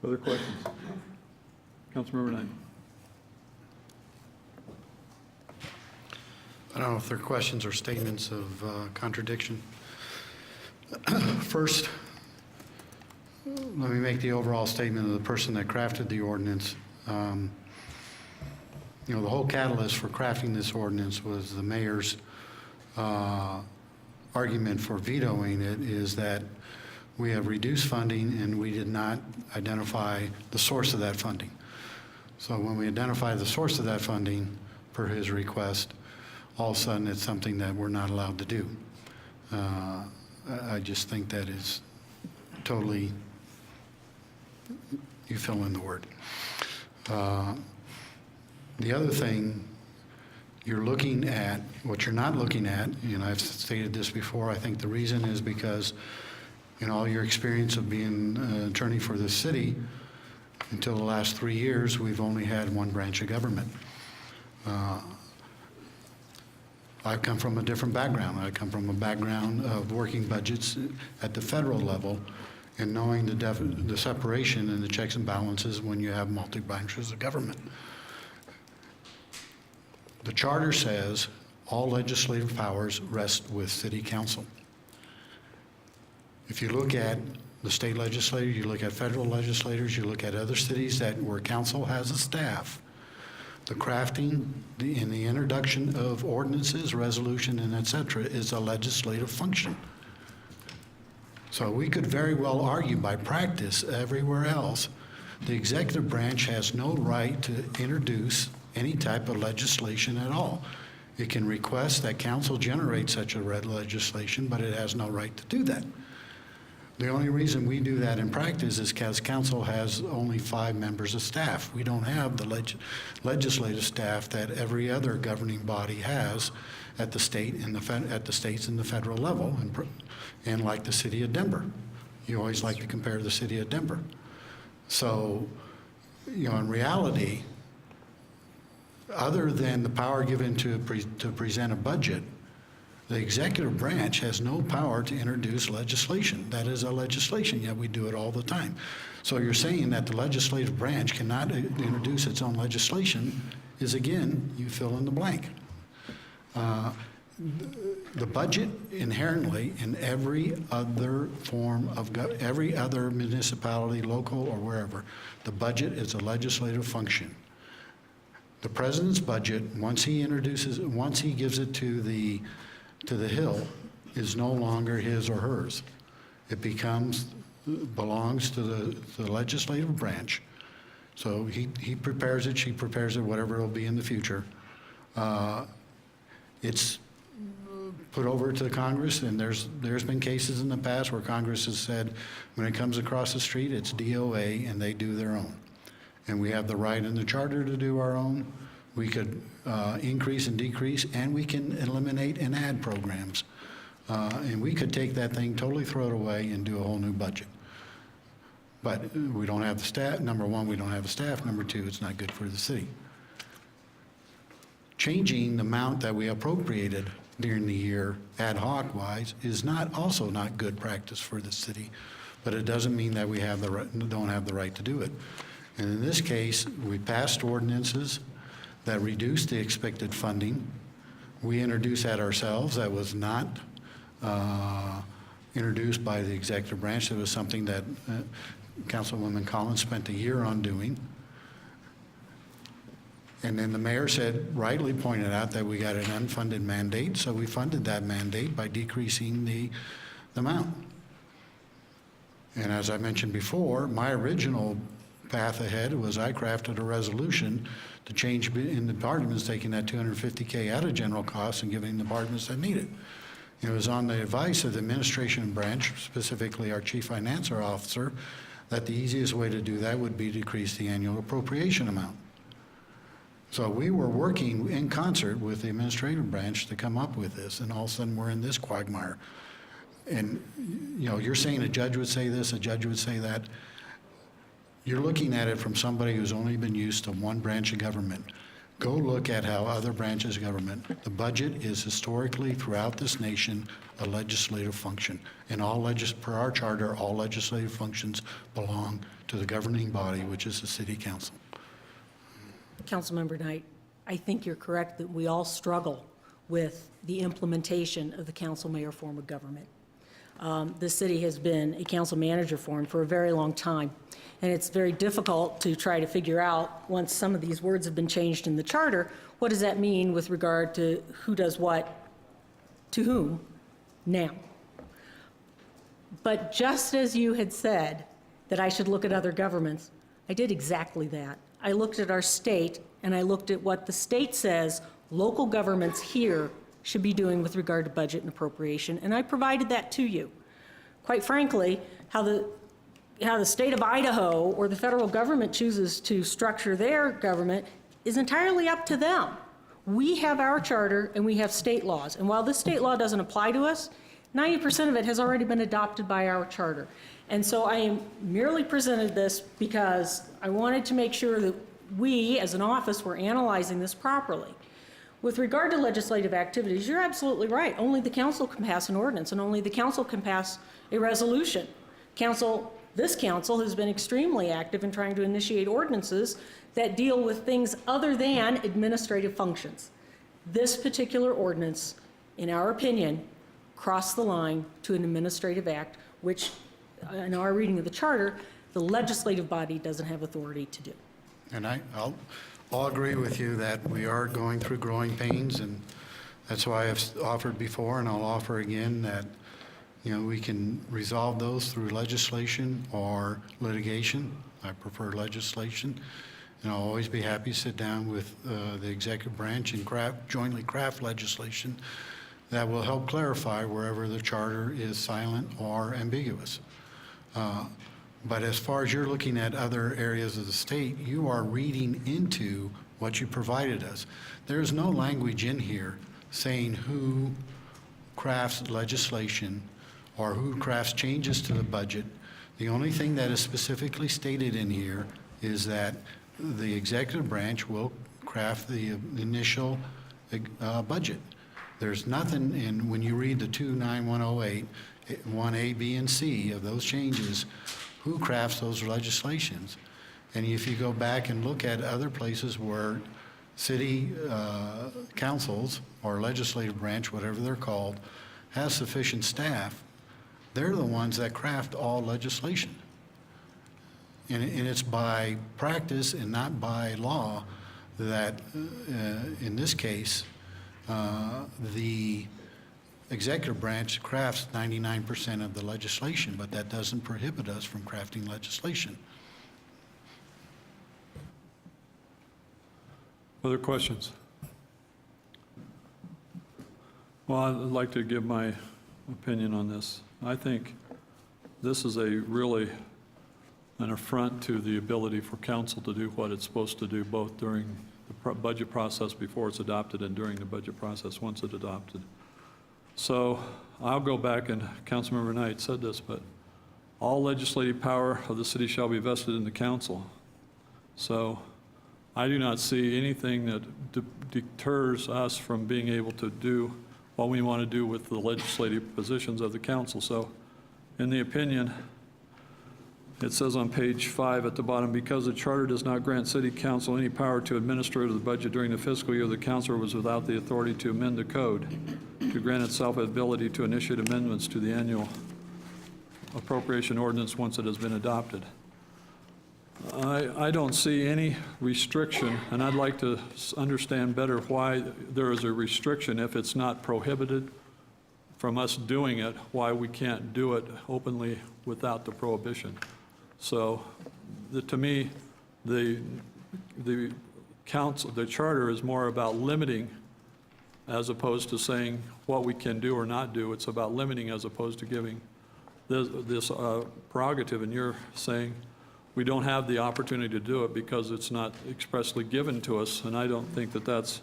Other questions? Councilmember Knight. I don't know if they're questions or statements of contradiction. First, let me make the overall statement of the person that crafted the ordinance. You know, the whole catalyst for crafting this ordinance was the mayor's argument for vetoing it is that we have reduced funding and we did not identify the source of that funding. So when we identify the source of that funding per his request, all of a sudden it's something that we're not allowed to do. I just think that is totally, you fill in the word. The other thing you're looking at, what you're not looking at, and I've stated this before, I think the reason is because in all your experience of being an attorney for this city, until the last 3 years, we've only had one branch of government. I've come from a different background. I come from a background of working budgets at the federal level and knowing the separation and the checks and balances when you have multi-branches of government. The charter says all legislative powers rest with city council. If you look at the state legislature, you look at federal legislators, you look at other cities where council has a staff, the crafting and the introduction of ordinances, resolution, and et cetera is a legislative function. So we could very well argue by practice everywhere else, the executive branch has no right to introduce any type of legislation at all. It can request that council generate such a legislation, but it has no right to do that. The only reason we do that in practice is because council has only 5 members of staff. We don't have the legislative staff that every other governing body has at the state and at the states and the federal level, and like the city of Denver. You always like to compare the city of Denver. So, you know, in reality, other than the power given to present a budget, the executive branch has no power to introduce legislation. That is a legislation, yet we do it all the time. So you're saying that the legislative branch cannot introduce its own legislation is, again, you fill in the blank. The budget inherently in every other form of every other municipality, local or wherever, the budget is a legislative function. The president's budget, once he gives it to the Hill, is no longer his or hers. It belongs to the legislative branch. So he prepares it, she prepares it, whatever it'll be in the future. It's put over to the Congress, and there's been cases in the past where Congress has said, when it comes across the street, it's DOA, and they do their own. And we have the right in the charter to do our own. We could increase and decrease, and we can eliminate and add programs. And we could take that thing, totally throw it away, and do a whole new budget. But we don't have the staff. Number one, we don't have the staff. Number two, it's not good for the city. Changing the amount that we appropriated during the year ad hoc wise is also not good practice for the city, but it doesn't mean that we don't have the right to do it. And in this case, we passed ordinances that reduced the expected funding. We introduced that ourselves. That was not introduced by the executive branch. It was something that Councilwoman Collins spent a year on doing. And then the mayor rightly pointed out that we got an unfunded mandate, so we funded that mandate by decreasing the amount. And as I mentioned before, my original path ahead was I crafted a resolution to change in the departments, taking that $250K out of general costs and giving the departments that need it. It was on the advice of the administration branch, specifically our chief financial officer, that the easiest way to do that would be to decrease the annual appropriation amount. So we were working in concert with the administrative branch to come up with this, and all of a sudden we're in this quagmire. And you know, you're saying a judge would say this, a judge would say that. You're looking at it from somebody who's only been used to one branch of government. Go look at how other branches of government, the budget is historically throughout this nation a legislative function. And per our charter, all legislative functions belong to the governing body, which is the city council. Councilmember Knight, I think you're correct that we all struggle with the implementation of the council-mayor form of government. The city has been a council manager form for a very long time, and it's very difficult to try to figure out, once some of these words have been changed in the charter, what does that mean with regard to who does what to whom now? But just as you had said that I should look at other governments, I did exactly that. I looked at our state, and I looked at what the state says local governments here should be doing with regard to budget and appropriation, and I provided that to you. Quite frankly, how the state of Idaho or the federal government chooses to structure their government is entirely up to them. We have our charter and we have state laws, and while this state law doesn't apply to us, 90% of it has already been adopted by our charter. And so I am merely presented this because I wanted to make sure that we, as an office, were analyzing this properly. With regard to legislative activities, you're absolutely right. Only the council can pass an ordinance, and only the council can pass a resolution. This council has been extremely active in trying to initiate ordinances that deal with things other than administrative functions. This particular ordinance, in our opinion, crossed the line to an administrative act, which, in our reading of the charter, the legislative body doesn't have authority to do. And I'll agree with you that we are going through growing pains, and that's why I've offered before, and I'll offer again, that we can resolve those through legislation or litigation. I prefer legislation, and I'll always be happy to sit down with the executive branch and jointly craft legislation that will help clarify wherever the charter is silent or ambiguous. But as far as you're looking at other areas of the state, you are reading into what you provided us. There is no language in here saying who crafts legislation or who crafts changes to the budget. The only thing that is specifically stated in here is that the executive branch will craft the initial budget. There's nothing in, when you read the 29108, 1A, B, and C of those changes, who crafts those legislations. And if you go back and look at other places where city councils or legislative branch, whatever they're called, has sufficient staff, they're the ones that craft all legislation. And it's by practice and not by law that, in this case, the executive branch crafts 99% of the legislation, but that doesn't prohibit us from crafting legislation. Other questions? Well, I'd like to give my opinion on this. I think this is really an affront to the ability for council to do what it's supposed to do, both during the budget process before it's adopted and during the budget process once it's adopted. So I'll go back, and Councilmember Knight said this, but all legislative power of the city shall be vested in the council. So I do not see anything that deters us from being able to do what we want to do with the legislative positions of the council. So in the opinion, it says on page 5 at the bottom, because the charter does not grant city council any power to administer the budget during the fiscal year, the council was without the authority to amend the code to grant itself ability to initiate amendments to the annual appropriation ordinance once it has been adopted. I don't see any restriction, and I'd like to understand better why there is a restriction if it's not prohibited from us doing it, why we can't do it openly without the prohibition. So to me, the charter is more about limiting as opposed to saying what we can do or not do. It's about limiting as opposed to giving this prerogative, and you're saying we don't have the opportunity to do it because it's not expressly given to us, and I don't think that that's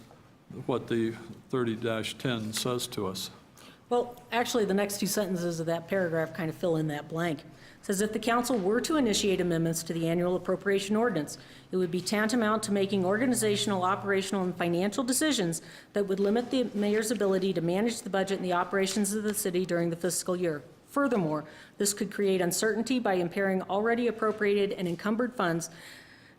what the 30-10 says to us. Well, actually, the next two sentences of that paragraph kind of fill in that blank. says if the council were to initiate amendments to the annual appropriation ordinance, it would be tantamount to making organizational, operational, and financial decisions that would limit the mayor's ability to manage the budget and the operations of the city during the fiscal year. Furthermore, this could create uncertainty by impairing already appropriated and encumbered funds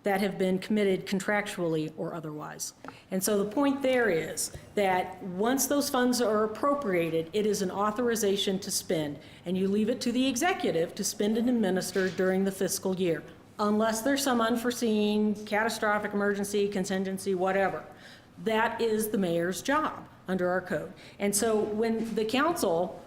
that have been committed contractually or otherwise. And so the point there is that once those funds are appropriated, it is an authorization to spend, and you leave it to the executive to spend and administer during the fiscal year, unless there's some unforeseen, catastrophic emergency, contingency, whatever. That is the mayor's job under our code. And so when the council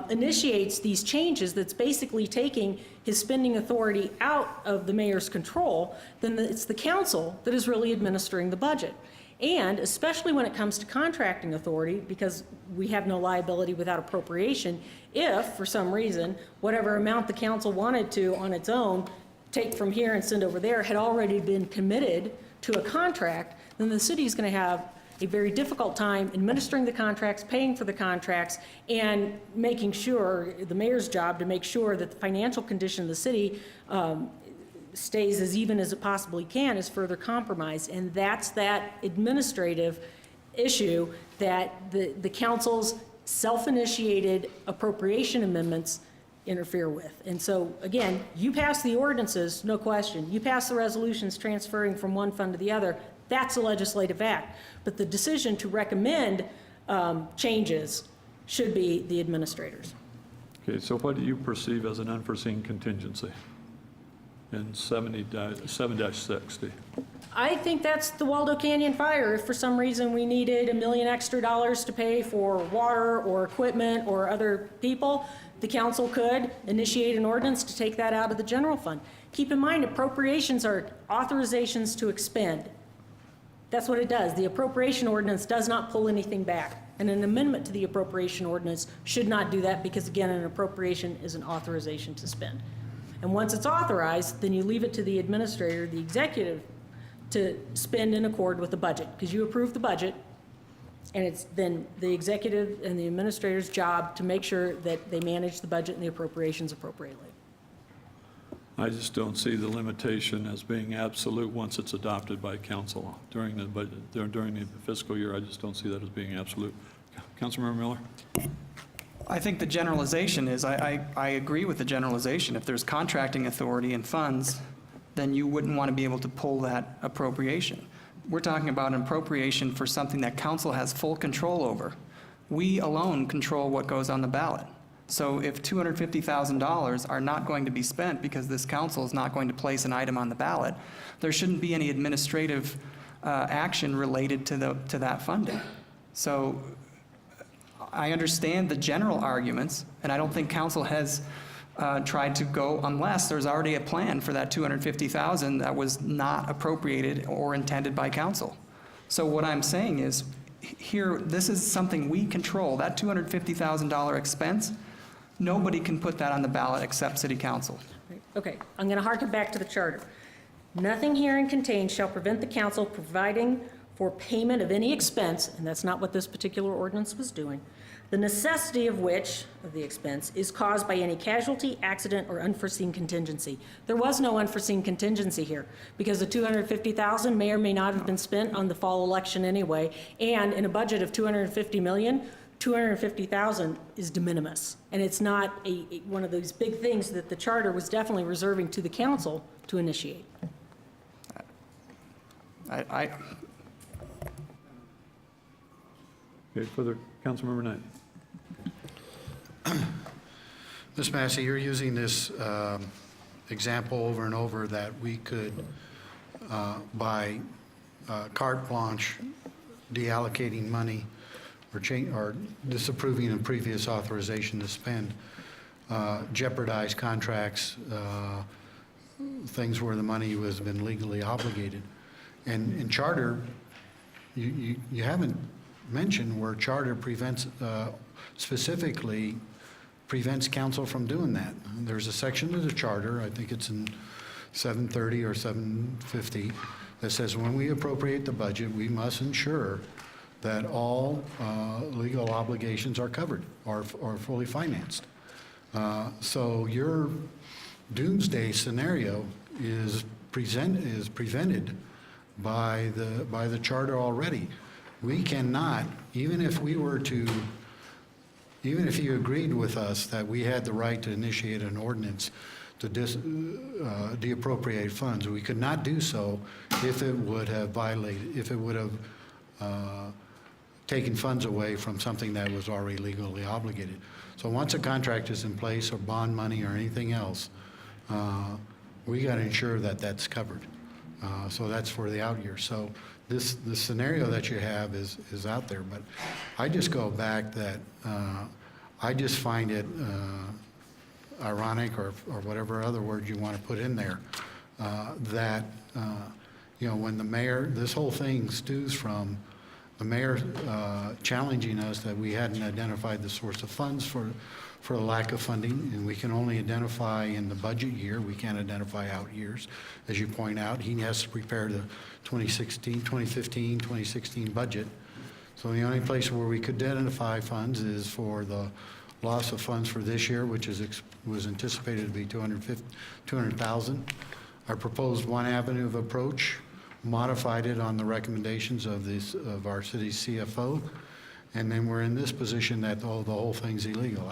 initiates these changes that's basically taking his spending authority out of the mayor's control, then it's the council that is really administering the budget. And especially when it comes to contracting authority, because we have no liability without appropriation, if, for some reason, whatever amount the council wanted to on its own take from here and send over there had already been committed to a contract, then the city is going to have a very difficult time administering the contracts, paying for the contracts, and making sure, the mayor's job to make sure that the financial condition of the city stays as even as it possibly can is further compromised. And that's that administrative issue that the council's self-initiated appropriation amendments interfere with. And so, again, you pass the ordinances, no question. You pass the resolutions transferring from one fund to the other. That's a legislative act. But the decision to recommend changes should be the administrators. Okay, so what do you perceive as an unforeseen contingency in 7-60? I think that's the Waldo Canyon fire. If for some reason we needed $1 million extra to pay for water or equipment or other people, the council could initiate an ordinance to take that out of the general fund. Keep in mind, appropriations are authorizations to expend. That's what it does. The appropriation ordinance does not pull anything back. And an amendment to the appropriation ordinance should not do that because, again, an appropriation is an authorization to spend. And once it's authorized, then you leave it to the administrator, the executive, to spend in accord with the budget, because you approve the budget, and it's then the executive and the administrator's job to make sure that they manage the budget and the appropriations appropriately. I just don't see the limitation as being absolute once it's adopted by council during the budget, during the fiscal year. I just don't see that as being absolute. Councilmember Miller? I think the generalization is, I agree with the generalization. If there's contracting authority and funds, then you wouldn't want to be able to pull that appropriation. We're talking about an appropriation for something that council has full control over. We alone control what goes on the ballot. So if $250,000 are not going to be spent because this council is not going to place an item on the ballot, there shouldn't be any administrative action related to that funding. So I understand the general arguments, and I don't think council has tried to go unless there's already a plan for that $250,000 that was not appropriated or intended by council. So what I'm saying is, here, this is something we control. That $250,000 expense, nobody can put that on the ballot except city council. Okay, I'm going to harken back to the charter. Nothing herein contained shall prevent the council providing for payment of any expense, and that's not what this particular ordinance was doing, the necessity of which, of the expense, is caused by any casualty, accident, or unforeseen contingency. There was no unforeseen contingency here, because the $250,000 may or may not have been spent on the fall election anyway, and in a budget of $250 million, $250,000 is de minimis, and it's not one of those big things that the charter was definitely reserving to the council to initiate. Okay, further, Councilmember Knight. Ms. Massey, you're using this example over and over that we could, by carte blanche, deallocating money or disapproving a previous authorization to spend, jeopardize contracts, things where the money has been legally obligated. And in charter, you haven't mentioned where charter prevents, specifically prevents council from doing that. There's a section of the charter, I think it's in 730 or 750, that says when we appropriate the budget, we must ensure that all legal obligations are covered or fully financed. So your doomsday scenario is prevented by the charter already. We cannot, even if you agreed with us that we had the right to initiate an ordinance to deappropriate funds, we could not do so if it would have taken funds away from something that was already legally obligated. So once a contract is in place, or bond money or anything else, we got to ensure that that's covered. So that's for the out year. So the scenario that you have is out there. But I just go back that I just find it ironic, or whatever other word you want to put in there, that when the mayor, this whole thing stews from the mayor challenging us that we hadn't identified the source of funds for the lack of funding, and we can only identify in the budget year. We can't identify out years. As you point out, he has to prepare the 2015, 2016 budget. So the only place where we could identify funds is for the loss of funds for this year, which was anticipated to be $200,000. I proposed one avenue of approach, modified it on the recommendations of our city's CFO, and then we're in this position that the whole thing's illegal.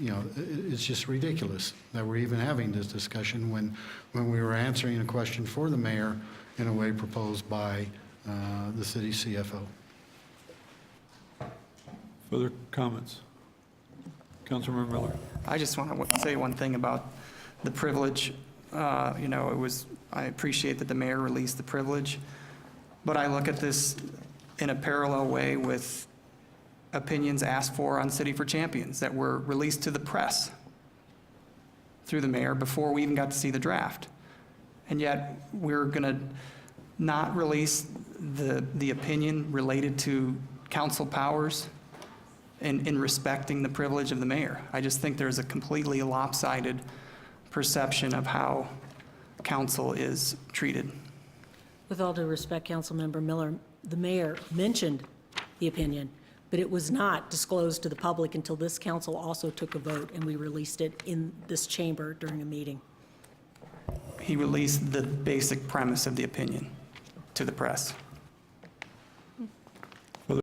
It's just ridiculous that we're even having this discussion when we were answering a question for the mayor in a way proposed by the city's CFO. Further comments? Councilmember Miller. I just want to say one thing about the privilege. I appreciate that the mayor released the privilege, but I look at this in a parallel way with opinions asked for on City for Champions that were released to the press through the mayor before we even got to see the draft. And yet we're going to not release the opinion related to council powers in respecting the privilege of the mayor. I just think there's a completely lopsided perception of how council is treated. With all due respect, Councilmember Miller, the mayor mentioned the opinion, but it was not disclosed to the public until this council also took a vote and we released it in this chamber during a meeting. He released the basic premise of the opinion to the press.